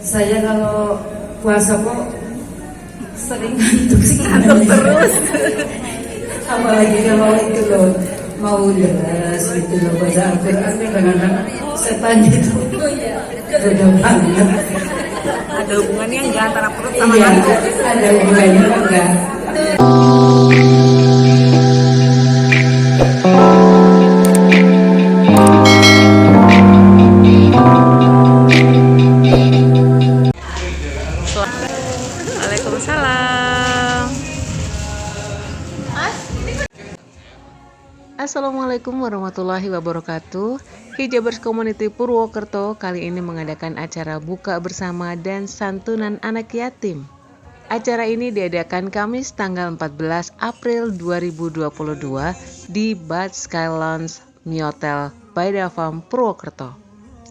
Saya kalau puasa kok sering ngantuk sih, Ngantuk terus. apalagi kalau itu loh mau jelas gitu loh baca Al-Quran kadang-kadang setan itu beda banget. Ada hubungannya enggak antara perut sama Iya, ngantuk? ada hubungannya apa enggak? Waalaikumsalam. Assalamualaikum warahmatullahi wabarakatuh. Hijabers Community Purwokerto kali ini mengadakan acara buka bersama dan santunan anak yatim. Acara ini diadakan Kamis tanggal 14 April 2022 di Bad Sky Lounge Miotel Baida Farm Purwokerto.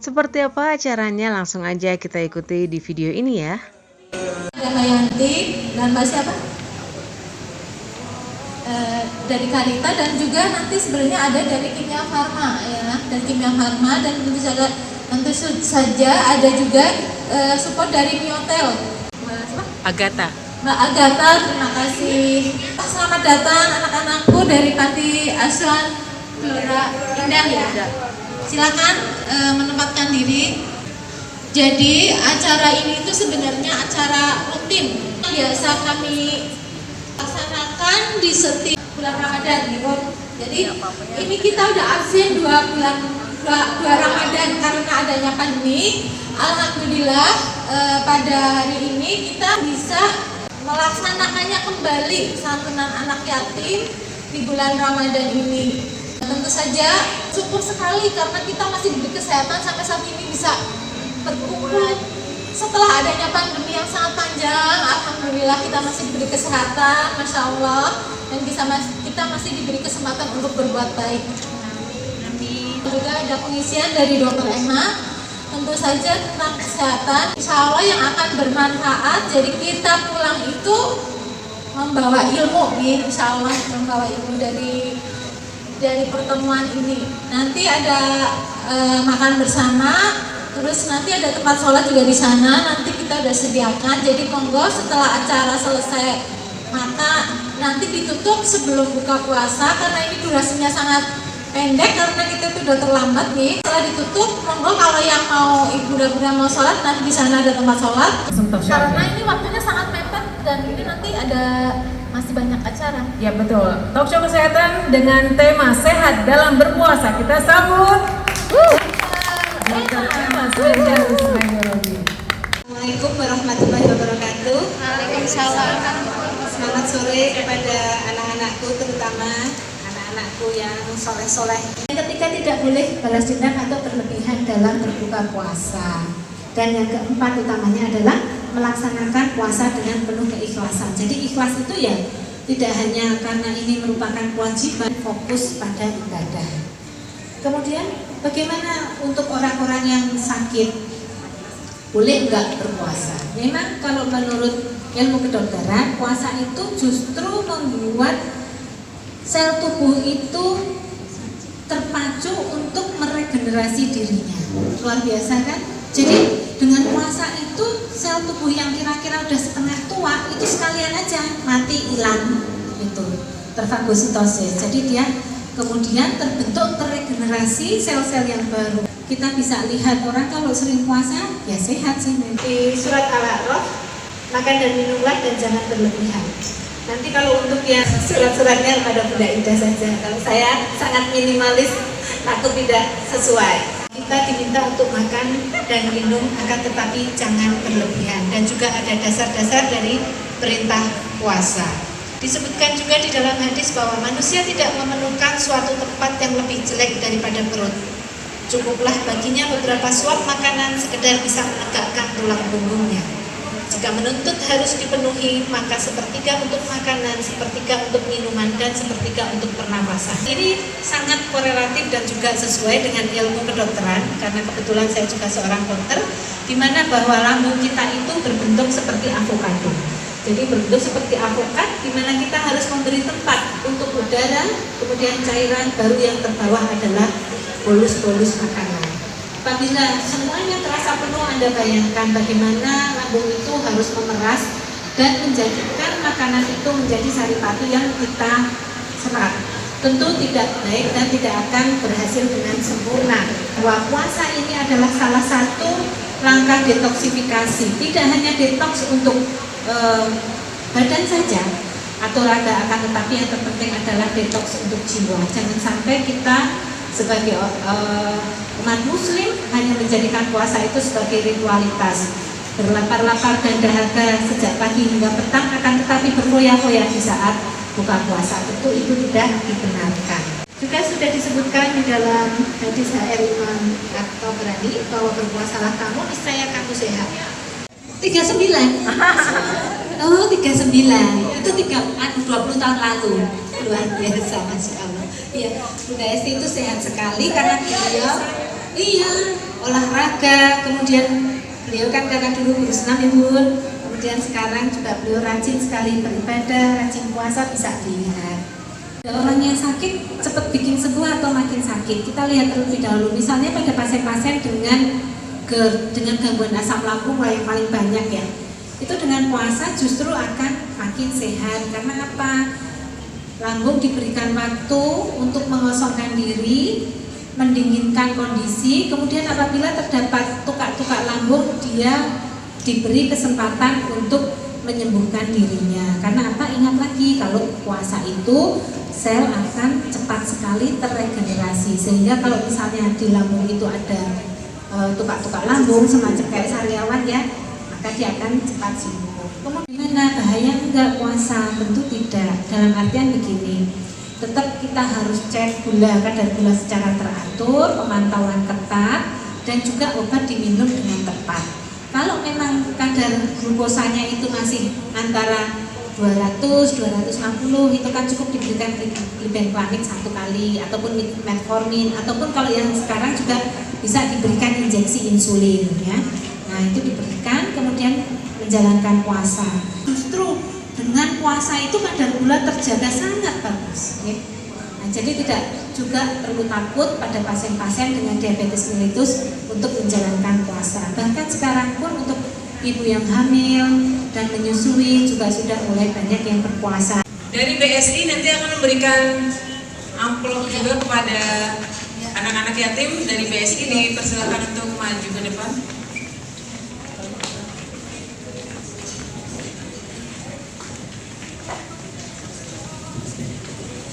Seperti apa acaranya, langsung aja kita ikuti di video ini ya. Yanti dan Mbak siapa? Dari Karita dan juga nanti sebenarnya ada dari Kimia Farma ya, dari Kimia Farma dan tentu saja ada juga support dari Miotel. Agatha. Mbak Agatha, terima kasih. Selamat datang anak-anakku dari Panti Asuhan Gelora Indah ya. Silakan menempatkan diri. Jadi acara ini itu sebenarnya acara rutin biasa kami laksanakan di setiap bulan Ramadan gitu. Jadi ini kita udah absen 2 Ramadan karena adanya pandemi. Alhamdulillah pada hari ini kita bisa melaksanakannya kembali santunan anak yatim di bulan Ramadan ini. Tentu saja syukur sekali karena kita masih diberi kesehatan sampai saat ini bisa berkumpul setelah adanya pandemi yang sangat panjang. Alhamdulillah kita masih diberi kesehatan, Masya Allah, dan kita masih diberi kesempatan untuk berbuat baik. Amin. Juga ada pengisian dari Dr. Emma, tentu saja tentang kesehatan, Insya Allah yang akan bermanfaat. Jadi kita pulang itu membawa ilmu, Insya Allah membawa ilmu dari pertemuan ini. Nanti ada makan bersama. Terus nanti ada tempat sholat juga di sana, nanti kita udah sediakan. Jadi monggo setelah acara selesai maka nanti ditutup sebelum buka puasa karena ini durasinya sangat pendek karena kita itu udah terlambat nih. Setelah ditutup, monggo kalau yang mau ibu dan mau sholat nanti di sana ada tempat sholat. Karena ini waktunya sangat mepet dan ini nanti ada masih banyak acara. Ya betul. Talk show kesehatan dengan tema sehat dalam berpuasa. Kita sambut. Assalamualaikum warahmatullahi wabarakatuh. Waalaikumsalam. Selamat sore kepada anak-anakku, terutama anak-anakku yang soleh-soleh. Ketika tidak boleh balas dendam atau berlebihan dalam berbuka puasa. Dan yang keempat utamanya adalah melaksanakan puasa dengan penuh keikhlasan. Jadi ikhlas itu ya tidak hanya karena ini merupakan kewajiban, fokus pada ibadah. Kemudian bagaimana untuk orang-orang yang sakit? Boleh nggak berpuasa? Memang kalau menurut ilmu kedokteran, puasa itu justru membuat sel tubuh itu terpacu untuk meregenerasi dirinya. Luar biasa kan? Jadi dengan puasa itu sel tubuh yang kira-kira udah setengah tua itu sekalian aja mati, hilang itu, terfagositosis. Jadi dia kemudian terbentuk terregenerasi sel-sel yang baru. Kita bisa lihat orang kalau sering puasa ya sehat sih. Di surat Al-A'raf, makan dan minumlah dan jangan berlebihan. Nanti kalau untuk yang surat-suratnya pada Bunda Ida saja. Kalau saya sangat minimalis, takut tidak sesuai. Kita diminta untuk makan dan minum akan tetapi jangan berlebihan. Dan juga ada dasar-dasar dari perintah puasa. Disebutkan juga di dalam hadis bahwa manusia tidak memerlukan suatu tempat yang lebih jelek daripada perut. Cukuplah baginya beberapa suap makanan sekedar bisa menegakkan tulang punggungnya. Jika menuntut harus dipenuhi, maka sepertiga untuk makanan, sepertiga untuk minuman, dan sepertiga untuk pernapasan. Ini sangat korelatif dan juga sesuai dengan ilmu kedokteran, karena kebetulan saya juga seorang dokter, di mana bahwa lambung kita itu berbentuk seperti avokado. Jadi berbentuk seperti avokat, di mana kita harus memberi tempat untuk udara, kemudian cairan, baru yang terbawah adalah bolus-bolus makanan. Apabila semuanya terasa puasa penuh, Anda bayangkan bagaimana lambung itu harus memeras dan menjadikan makanan itu menjadi saripati yang kita serap. Tentu tidak baik dan tidak akan berhasil dengan sempurna. Bahwa puasa ini adalah salah satu langkah detoksifikasi. Tidak hanya detoks untuk badan saja atau raga, akan tetapi yang terpenting adalah detoks untuk jiwa. Jangan sampai kita sebagai umat muslim hanya menjadikan puasa itu sebagai ritualitas, berlapar-lapar dan dahaga sejak pagi hingga petang, akan tetapi berfoya-foya di saat buka puasa. Tentu itu tidak dibenarkan. Juga sudah disebutkan di dalam hadis HR Imam At-Tabrani bahwa berpuasalah kamu, niscaya kamu sehat. 39. Oh, 39. Itu 20 tahun lalu. Luar biasa, Masya Allah. Iya, Bunda Esti itu sehat sekali karena beliau olahraga, kemudian beliau kan karena dulu ngurus Ibu, kemudian sekarang juga beliau rajin sekali beribadah, rajin puasa, bisa dilihat. Orang yang sakit cepat bikin sembuh atau makin sakit, kita lihat terlebih dahulu. Misalnya pada pasien-pasien dengan gangguan asam lambung yang paling banyak ya, itu dengan puasa justru akan makin sehat. Karena apa? Lambung diberikan waktu untuk mengosongkan diri, mendinginkan kondisi, kemudian apabila terdapat tukak-tukak lambung, dia diberi kesempatan untuk menyembuhkan dirinya. Karena apa? Ingat lagi, kalau puasa itu sel akan cepat sekali terregenerasi, sehingga kalau misalnya di lambung itu ada tukak-tukak lambung semacam kayak sariawan ya, maka dia akan cepat sembuh. Kemudian bahaya enggak puasa? Tentu tidak. Dalam artian begini, tetap kita harus cek kadar gula secara teratur, pemantauan ketat, dan juga obat diminum dengan tepat. Kalau memang kadar glukosanya itu masih antara 200, 250, itu kan cukup diberikan glibenclamid 1 kali, ataupun metformin, ataupun kalau yang sekarang juga bisa diberikan injeksi insulin ya. Nah, itu diberikan, kemudian menjalankan puasa. Justru dengan puasa itu kadar gula terjaga sangat bagus ya. Nah, jadi tidak juga perlu takut pada pasien-pasien dengan diabetes mellitus untuk menjalankan puasa. Bahkan sekarang pun untuk ibu yang hamil dan menyusui juga sudah mulai banyak yang berpuasa. Dari BSI nanti akan memberikan amplop juga kepada anak-anak yatim. Dari BSI dipersilakan untuk maju ke depan.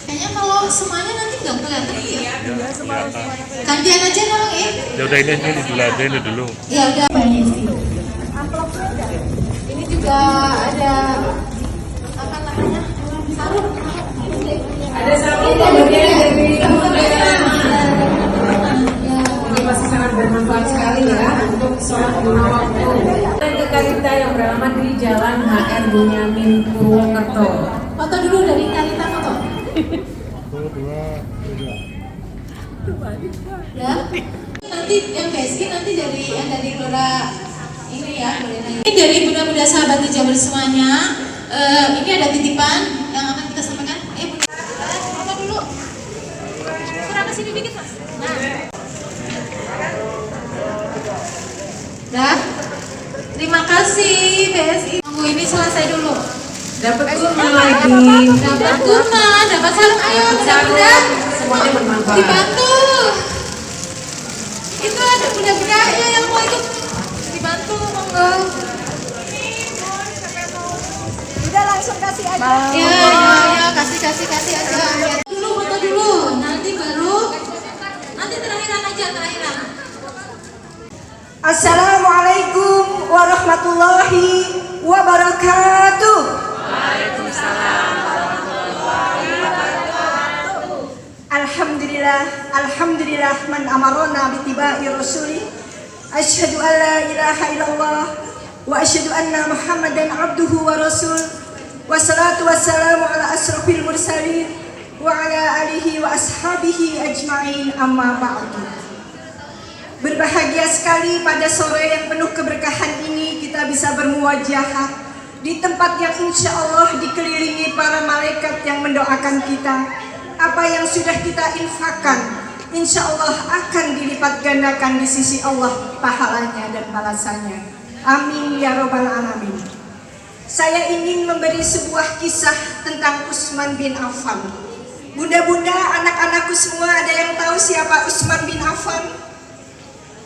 Kayaknya kalau semuanya nanti nggak kelihatan ya. Gantian aja dong ya. Ya udah ini dulu. Ya udah. Ini juga ada apa namanya? Sarung. Ada sarung pemberian dari ini pasti sangat bermanfaat sekali ya untuk seorang pengguna waktu. Ke Karita yang beralamat di Jalan HR Bunyamin Purwokerto. Foto dulu dari Karita, foto. Ya. Nanti yang BSI nanti dari Gelora ini ya, ini dari bunda-bunda sahabat hijabers semuanya. Ini ada titipan yang akan kita sampaikan. Bunda, foto dulu. Kurang kesini dikit mas. Nah, terima kasih BSI. Tunggu ini selesai dulu. Dapat guna lagi. Dapat guna, dapat sarung. Ayo bunda-bunda. Semuanya bermanfaat. Dibantu. Itu ada bunda-bunda ya yang mau ikut. Dibantu, monggo. Udah langsung kasih aja. Ya, kasih aja. Dulu foto dulu, nanti baru terakhiran aja, terakhiran. Assalamualaikum warahmatullahi wabarakatuh. Waalaikumsalam warahmatullahi wabarakatuh. Alhamdulillah man amarona bitibai rasuli. Asyhadu an la ilaha illallah wa asyhadu anna Muhammadan abduhu wa rasul. Wassalatu wassalamu ala asrofil mursalin wa ala alihi wa ashabihi ajma'in, amma ba'du. Berbahagia sekali pada sore yang penuh keberkahan ini kita bisa bermuwajahah di tempat yang insya Allah dikelilingi para malaikat yang mendoakan kita. Apa yang sudah kita infakkan, insya Allah akan dilipat gandakan di sisi Allah pahalanya dan balasannya. Amin ya robbal alamin. Saya ingin memberi sebuah kisah tentang Utsman bin Affan. Bunda-bunda, anak-anakku semua, ada yang tahu siapa Utsman bin Affan?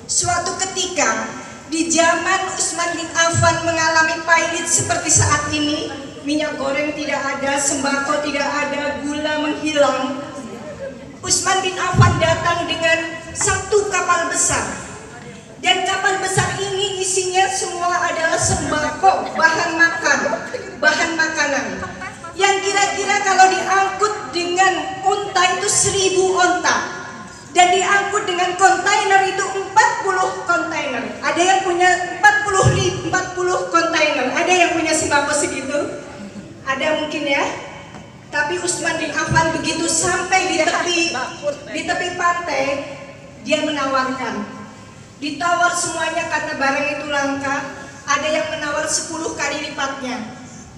Suatu ketika di zaman Utsman bin Affan mengalami pailit seperti saat ini, minyak goreng tidak ada, sembako tidak ada, gula menghilang. Utsman bin Affan datang dengan satu kapal besar, dan kapal besar ini isinya semua adalah sembako, bahan makanan, yang kira-kira kalau diangkut dengan unta itu 1000 unta, dan diangkut dengan kontainer itu 40 kontainer. Ada yang punya 40 kontainer, ada yang punya sembako segitu, ada mungkin ya. Tapi Utsman bin Affan begitu sampai di tepi pantai, dia menawarkan. Ditawar semuanya karena barang itu langka. Ada yang menawar 10 kali lipatnya,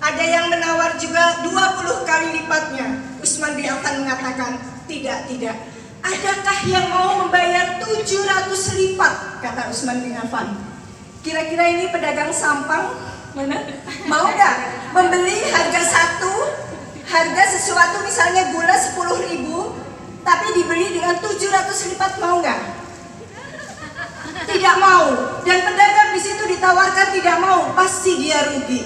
ada yang menawar juga 20 kali lipatnya. Utsman bin Affan mengatakan, tidak. Adakah yang mau membayar 700 lipat? Kata Utsman bin Affan. Kira-kira ini pedagang sampang mana? Mau nggak membeli harga sesuatu, misalnya gula 10.000, tapi dibeli dengan 700 lipat, mau nggak? Tidak mau. Dan pedagang di situ ditawarkan tidak mau, pasti dia rugi.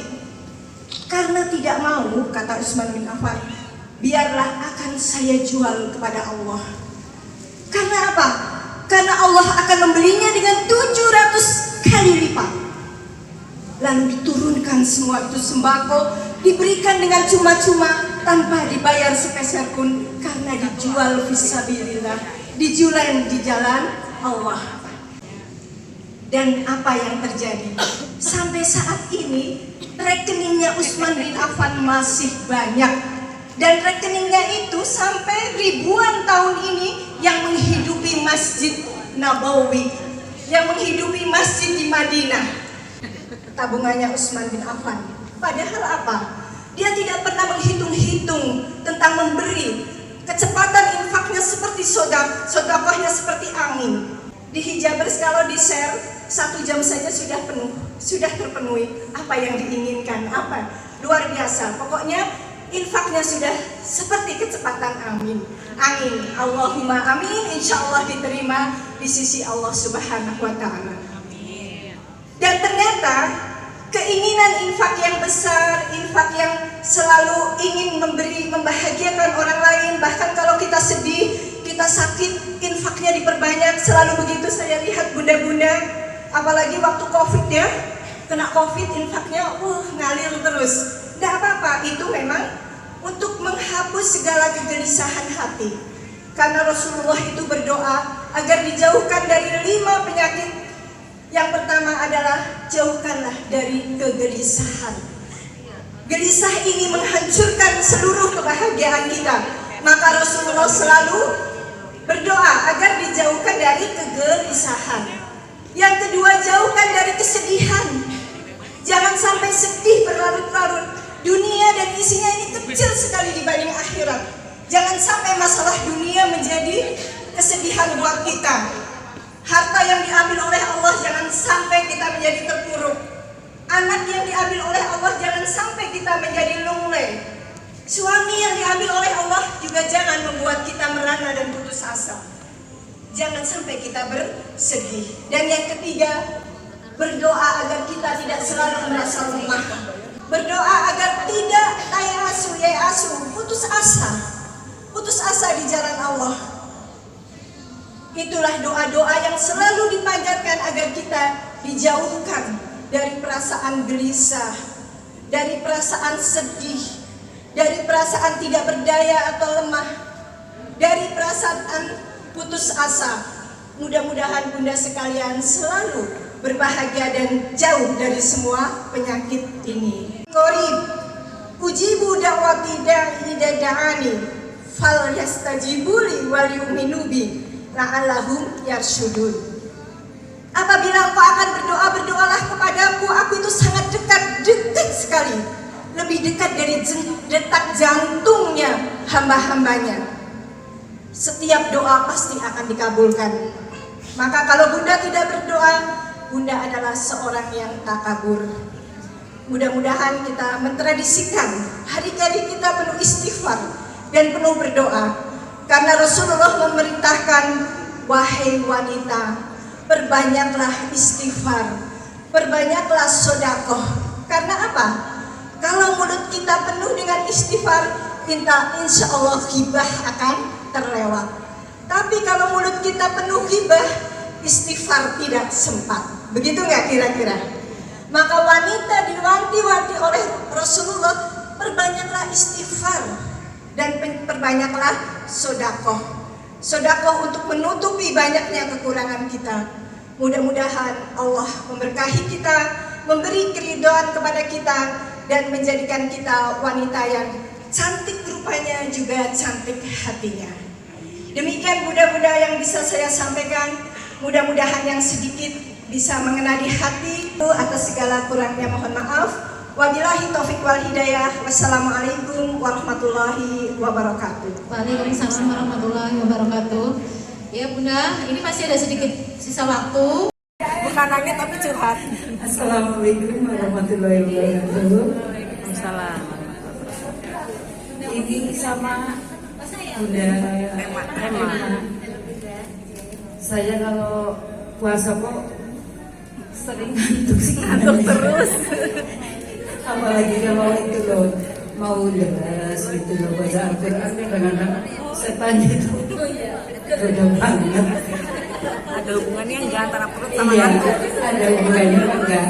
Karena tidak mau, kata Utsman bin Affan, biarlah akan saya jual kepada Allah. Karena apa? Karena Allah akan membelinya dengan 700 kali lipat. Lalu diturunkan semua itu sembako, diberikan dengan cuma-cuma tanpa dibayar sepeser pun, karena dijual fisabilillah, dijual di jalan Allah. Dan apa yang terjadi? Sampai saat ini rekeningnya Utsman bin Affan masih banyak, dan rekeningnya itu sampai ribuan tahun ini yang menghidupi Masjid Nabawi, yang menghidupi masjid di Madinah. Tabungannya Utsman bin Affan. Padahal apa? Dia tidak pernah menghitung-hitung tentang memberi. Kecepatan infaknya seperti sodakohnya seperti angin. Di Hijabers kalau di-share 1 jam saja sudah penuh, sudah terpenuhi apa yang diinginkan, apa luar biasa. Pokoknya infaknya sudah seperti kecepatan angin. Allahumma amin, insya Allah diterima di sisi Allah Subhanahu wa Ta'ala. Dan ternyata keinginan infak yang besar, infak yang selalu ingin memberi, membahagiakan orang lain, bahkan kalau kita sedih, kita sakit, infaknya diperbanyak. Selalu begitu saya lihat bunda-bunda, apalagi waktu COVID ya, kena COVID infaknya ngalir terus. Tidak apa-apa, itu memang untuk menghapus segala kegelisahan hati. Karena Rasulullah itu berdoa agar dijauhkan dari 5 penyakit. Yang pertama adalah jauhkanlah dari kegelisahan. Gelisah ini menghancurkan seluruh kebahagiaan kita. Maka Rasulullah selalu berdoa agar dijauhkan dari kegelisahan. Yang kedua, jauhkan dari kesedihan. Jangan sampai sedih berlarut-larut. Dunia dan isinya ini kecil sekali dibanding akhirat. Jangan sampai masalah dunia menjadi kesedihan buat kita. Harta yang diambil oleh Allah jangan sampai kita menjadi terpuruk. Anak yang diambil oleh Allah jangan sampai kita menjadi lunglai. Suami yang diambil oleh Allah juga jangan membuat kita merana dan putus asa. Jangan sampai kita bersedih. Dan yang ketiga, berdoa agar kita tidak selalu merasa lemah. Berdoa agar tidak tayasu, putus asa di jalan Allah. Itulah doa-doa yang selalu dipanjatkan agar kita dijauhkan dari perasaan gelisah, dari perasaan sedih, dari perasaan tidak berdaya atau lemah, dari perasaan putus asa. Mudah-mudahan bunda sekalian selalu berbahagia dan jauh dari semua penyakit ini. Qarib ujibu da'wati da'i da'ani fal yastajibuli wal yu'minu bi la'allahum yarsyudun. Apabila engkau akan berdoa, berdoalah kepadaku. Aku itu sangat dekat sekali, lebih dekat dari detak jantungnya hamba-hambanya. setiap doa pasti akan dikabulkan. Maka kalau Bunda tidak berdoa, Bunda adalah seorang yang takabur. Mudah-mudahan kita mentradisikan hari-hari kita penuh istighfar dan penuh berdoa. Karena Rasulullah memerintahkan, wahai wanita, perbanyaklah istighfar, perbanyaklah sedekah. Karena apa? Kalau mulut kita penuh dengan istighfar, insya Allah ghibah akan terlewat. Tapi kalau mulut kita penuh ghibah, istighfar tidak sempat. Begitu nggak kira-kira? Maka wanita diwanti-wanti oleh Rasulullah, perbanyaklah istighfar dan perbanyaklah sedekah. Sedekah untuk menutupi banyaknya kekurangan kita. Mudah-mudahan Allah memberkahi kita, memberi keridhaan kepada kita, dan menjadikan kita wanita yang cantik rupanya juga cantik hatinya. Demikian Bunda-bunda yang bisa saya sampaikan. Mudah-mudahan yang sedikit bisa mengena di hati. Atas segala kurangnya mohon maaf. Wabillahi taufiq wal hidayah. Wassalamualaikum warahmatullahi wabarakatuh. Waalaikumsalam warahmatullahi wabarakatuh. Ya Bunda, ini masih ada sedikit sisa waktu. Bukan nangis tapi curhat. Assalamualaikum warahmatullahi wabarakatuh. Waalaikumsalam. Ini sama Bunda Emma. Saya kalau puasa kok sering ngantuk terus. Apalagi kalau itu loh, mau lepas gitu loh, baca Al-Quran kadang-kadang setan itu beda banget. Ada hubungannya enggak antara perut sama Iya, ngantuk? ada hubungannya enggak.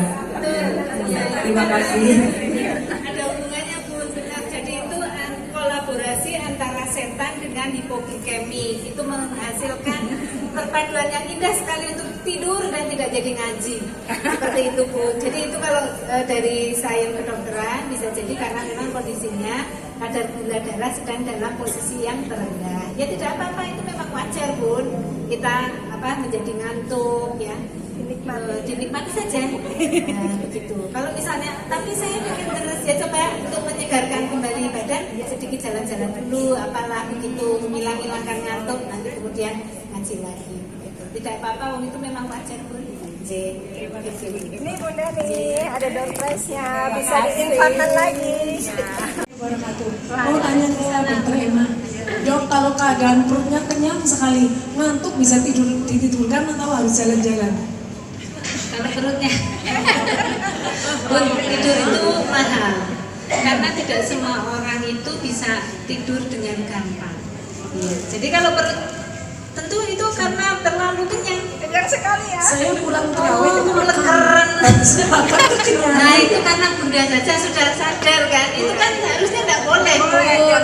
Terima kasih. Ada hubungannya Bun, benar. Jadi itu kolaborasi antara setan dengan hipoglikemi. Itu menghasilkan perpaduan yang indah sekali untuk tidur dan tidak jadi ngaji. Seperti itu Bun. Jadi itu kalau dari sains kedokteran bisa jadi karena memang kondisinya kadar gula darah sedang dalam posisi yang terendah. Ya tidak apa-apa, itu memang wajar Bun. Kita menjadi ngantuk ya. Dinikmati saja. Nah, begitu. Kalau misalnya, tapi saya ingin terus ya coba untuk menyegarkan kembali badan, ya sedikit jalan-jalan dulu, apalah begitu, menghilangkan ngantuk, nanti kemudian ngaji lagi. Gitu. Tidak apa-apa, wong itu memang wajar Bun. Terima kasih. Ini Bunda nih, ada door prize-nya, bisa diinfatkan lagi. Mau tanya ke Dokter Emma, Dok, kalau keadaan perutnya kenyang sekali, ngantuk bisa ditidurkan atau harus jalan-jalan? Kalau perutnya Bun, tidur itu mahal karena tidak semua orang itu bisa tidur dengan gampang. Jadi kalau perut tentu itu karena terlalu kenyang. Kenyang sekali ya. Saya pulang terawih itu Keren. makan kekenyangan. Nah itu karena Bunda saja sudah sadar kan, itu kan harusnya tidak boleh Bun.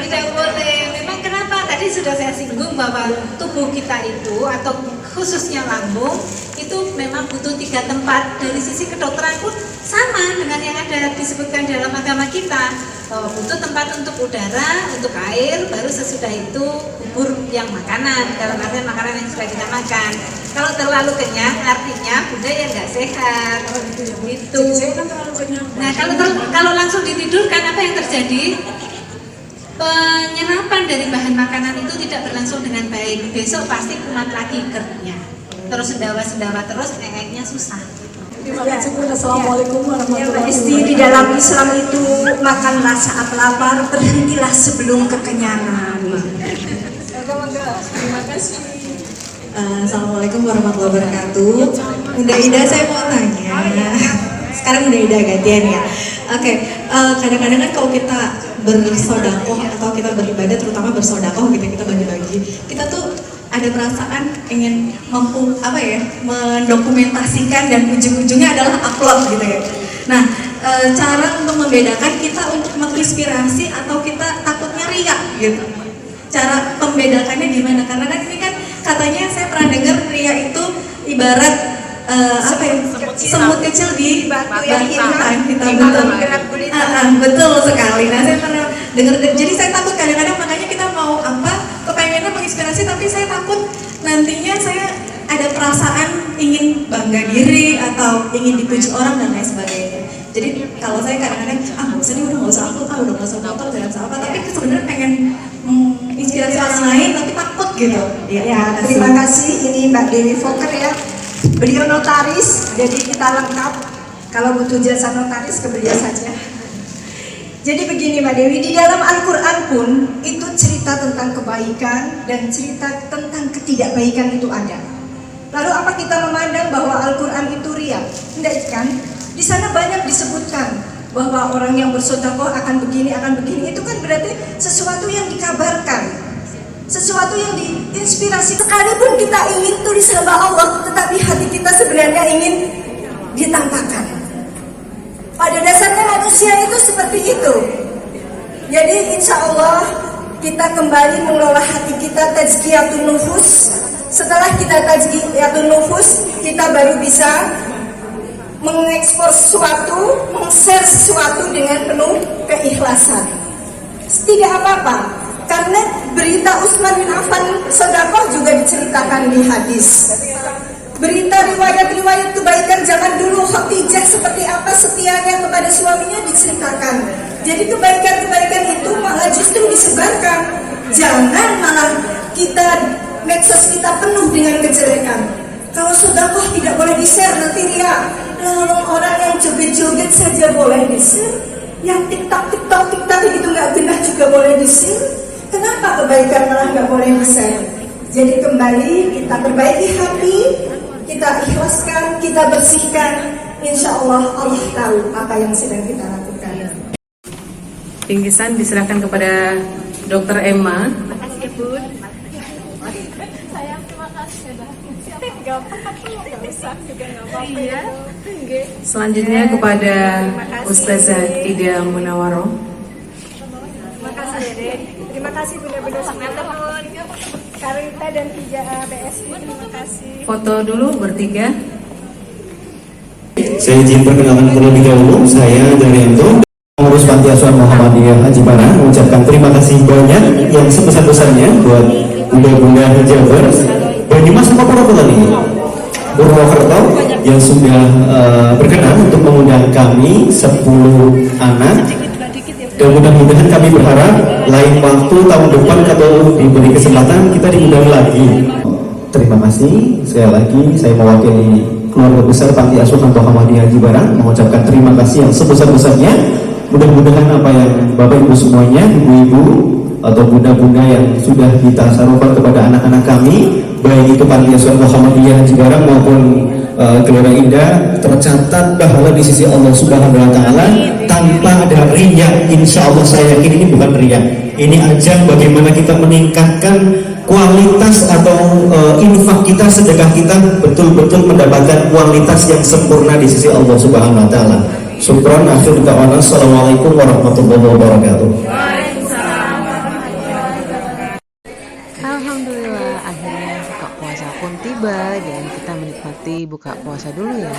Tidak boleh. Memang kenapa? Tadi sudah saya singgung bahwa tubuh kita itu atau khususnya lambung itu memang butuh 3 tempat. Dari sisi kedokteran pun sama dengan yang ada disebutkan dalam agama kita, bahwa butuh tempat untuk udara, untuk air, baru sesudah itu bubur yang makanan, dalam artian makanan yang sudah kita makan. Kalau terlalu kenyang artinya Bunda yang nggak sehat gitu. Saya kan terlalu kenyang. Nah kalau langsung ditidurkan apa yang terjadi? Penyerapan dari bahan makanan itu tidak berlangsung dengan baik. Besok pasti kumat lagi GERD-nya. Terus sendawa-sendawa terus, nya susah. Terima kasih Bunda. Assalamualaikum warahmatullahi Isti di dalam Islam itu makanlah saat lapar, berhentilah sebelum kekenyangan. Terima kasih. Assalamualaikum warahmatullahi wabarakatuh. Bunda Ida, saya mau tanya. Sekarang Bunda Ida gantian ya. Oke, kadang-kadang kan kalau kita bersodakoh atau kita beribadah, terutama bersodakoh gitu, kita bagi-bagi, kita tuh ada perasaan ingin mendokumentasikan dan ujung-ujungnya adalah upload gitu ya. Nah, cara untuk membedakan kita untuk menginspirasi atau kita takutnya riak gitu. Cara membedakannya gimana? Karena kan ini kan katanya saya pernah dengar riak itu ibarat semut kecil di batu yang hitam betul. Betul sekali. Nah, saya pernah dengar, jadi saya takut kadang-kadang, makanya kita mau kepengennya menginspirasi, tapi saya takut nantinya saya ada perasaan ingin bangga diri atau ingin dipuji orang dan lain sebagainya. Jadi kalau saya kadang-kadang nggak usah nih, udah nggak usah upload, udah nggak usah foto, udah nggak usah apa, tapi sebenarnya pengen menginspirasi orang lain tapi takut gitu. Ya, terima kasih. Ini Mbak Dewi Fokker ya. Beliau notaris, jadi kita lengkap. Kalau butuh jasa notaris ke beliau saja. Jadi begini Mbak Dewi, di dalam Al-Quran pun itu cerita tentang kebaikan dan cerita tentang ketidakbaikan itu ada. Lalu apa kita memandang bahwa Al-Quran itu riya? Tidak kan? Di sana banyak disebutkan bahwa orang yang bersedekah akan begini, itu kan berarti sesuatu yang dikabarkan, sesuatu yang diinspirasi. Sekalipun kita ingin tulis hamba Allah, tetapi hati kita sebenarnya ingin ditampakkan. Pada dasarnya manusia itu seperti itu. Jadi insya Allah kita kembali mengelola hati kita, tazkiyatun nufus. Setelah kita tazkiyatun nufus, kita baru bisa mengekspor sesuatu, meng-share sesuatu dengan penuh keikhlasan. Tidak apa-apa, karena berita Utsman bin Affan sedekah juga diceritakan di hadis. Berita riwayat-riwayat kebaikan zaman dulu, Khadijah seperti apa setianya kepada suaminya diceritakan. Jadi kebaikan-kebaikan itu malah justru disebarkan. Jangan malah medsos kita penuh dengan kejelekan. Kalau sedekah tidak boleh di-share, nanti ria. Orang yang joget-joget saja boleh di-share, yang tiktok itu nggak genah juga boleh di-share. Kenapa kebaikan malah nggak boleh di-share? Jadi kembali kita perbaiki hati, kita ikhlaskan, kita bersihkan. Insya Allah Allah tahu apa yang sedang kita lakukan. Bingkisan diserahkan kepada Dr. Emma. Makasih ya Bun. Sayang, terima kasih ya. Iya. Selanjutnya kepada Ustazah Ida Munawwaroh. Terima kasih ya Dek. Terima kasih benar-benar semangat. Karita dan 3 BSI, terima kasih. Foto dulu bertiga. Saya izin perkenalkan terlebih dahulu. Saya Daryanto, pengurus Panti Asuhan Muhammadiyah Ajibara, mengucapkan terima kasih banyak yang sebesar-besarnya buat bunda-bunda hijabers Banyumas sama Purwokerto yang sudah berkenan untuk mengundang kami 10 anak. Dan mudah-mudahan kami berharap lain waktu tahun depan kalau diberi kesempatan kita diundang lagi. Terima kasih sekali lagi, saya mewakili keluarga besar Panti Asuhan Muhammadiyah Ajibara mengucapkan terima kasih yang sebesar-besarnya. Mudah-mudahan apa yang Bapak Ibu semuanya, Ibu-ibu atau bunda-bunda yang sudah kita sarukan kepada anak-anak kami, baik itu Panti Asuhan Muhammadiyah Ajibara maupun Gelora Indah, tercatat pahala di sisi Allah Subhanahu wa Ta'ala tanpa ada riya. Insya Allah saya yakin ini bukan riya. Ini ajang bagaimana kita meningkatkan kualitas atau infak kita, sedekah kita betul-betul mendapatkan kualitas yang sempurna di sisi Allah Subhanahu wa Ta'ala. Syukran, akhir da'wana. Assalamualaikum warahmatullahi wabarakatuh. Alhamdulillah, akhirnya buka puasa pun tiba dan kita menikmati buka puasa dulu ya.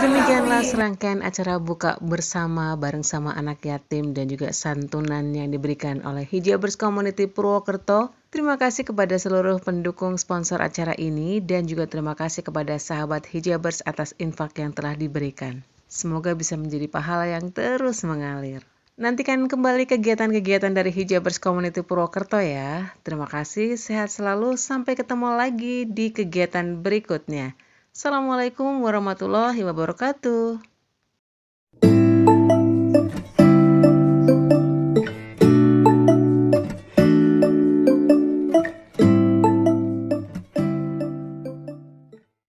Demikianlah serangkaian acara buka bersama bareng sama anak yatim dan juga santunan yang diberikan oleh Hijabers Community Purwokerto. Terima kasih kepada seluruh pendukung sponsor acara ini dan juga terima kasih kepada sahabat Hijabers atas infak yang telah diberikan. Semoga bisa menjadi pahala yang terus mengalir. Nantikan kembali kegiatan-kegiatan dari Hijabers Community Purwokerto ya. Terima kasih, sehat selalu, sampai ketemu lagi di kegiatan berikutnya. Assalamualaikum warahmatullahi wabarakatuh.